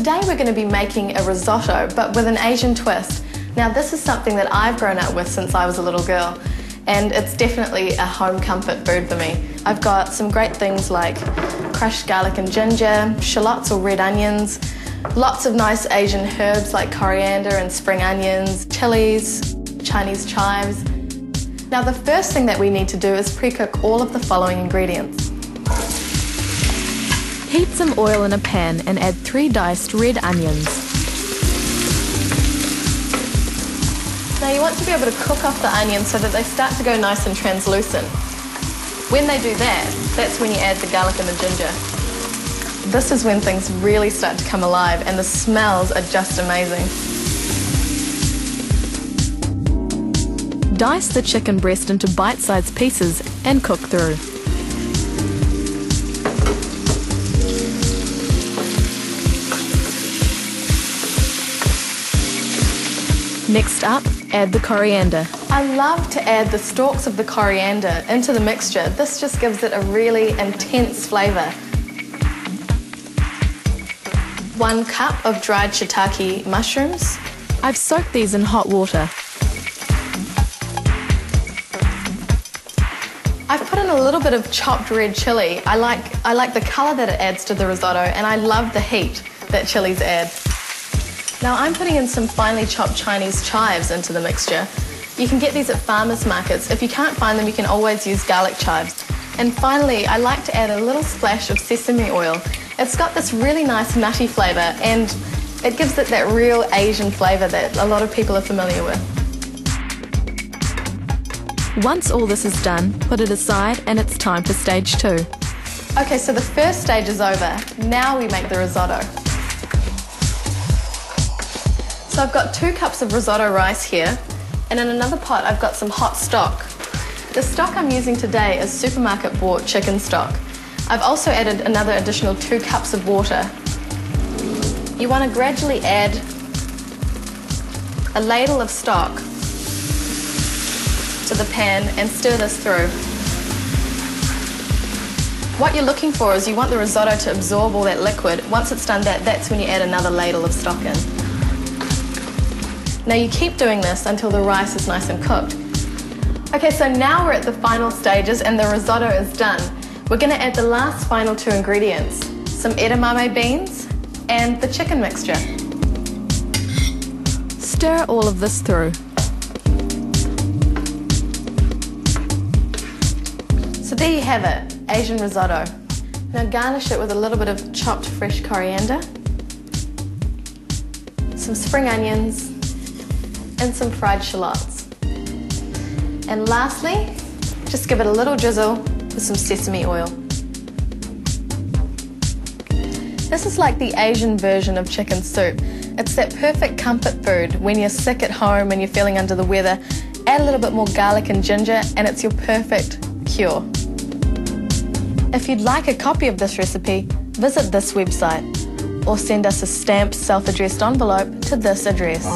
Today we're going to be making a risotto, but with an Asian twist. Now this is something that I've grown up with since I was a little girl, and it's definitely a home comfort food for me. I've got some great things like crushed garlic and ginger, shallots or red onions, lots of nice Asian herbs like coriander and spring onions, chilies, Chinese chives. Now the first thing that we need to do is pre-cook all of the following ingredients. Heat some oil in a pan and add 3 diced red onions. Now you want to be able to cook off the onions so that they start to go nice and translucent. When they do that, that's when you add the garlic and the ginger. This is when things really start to come alive and the smells are just amazing. Dice the chicken breast into bite-sized pieces and cook through. Next up, add the coriander. I love to add the stalks of the coriander into the mixture. This just gives it a really intense flavour. 1 cup of dried shiitake mushrooms. I've soaked these in hot water. I've put in a little bit of chopped red chilli. I like the colour that it adds to the risotto, and I love the heat that chilies add. Now I'm putting in some finely chopped Chinese chives into the mixture. You can get these at farmers markets. If you can't find them, you can always use garlic chives. And finally, I like to add a little splash of sesame oil. It's got this really nice nutty flavour, and it gives it that real Asian flavour that a lot of people are familiar with. Once all this is done, put it aside and it's time for stage 2. Okay, so the first stage is over. Now we make the risotto. So I've got 2 cups of risotto rice here, and in another pot I've got some hot stock. The stock I'm using today is supermarket bought chicken stock. I've also added another additional 2 cups of water. You want to gradually add a ladle of stock to the pan and stir this through. What you're looking for is you want the risotto to absorb all that liquid. Once it's done that, that's when you add another ladle of stock in. Now you keep doing this until the rice is nice and cooked. Okay, so now we're at the final stages and the risotto is done. We're going to add the last final 2 ingredients, some edamame beans and the chicken mixture. Stir all of this through. So there you have it, Asian risotto. Now garnish it with a little bit of chopped fresh coriander, some spring onions, and some fried shallots. And lastly, just give it a little drizzle with some sesame oil. This is like the Asian version of chicken soup. It's that perfect comfort food when you're sick at home and you're feeling under the weather. Add a little bit more garlic and ginger and it's your perfect cure. If you'd like a copy of this recipe, visit this website or send us a stamped self-addressed envelope to this address.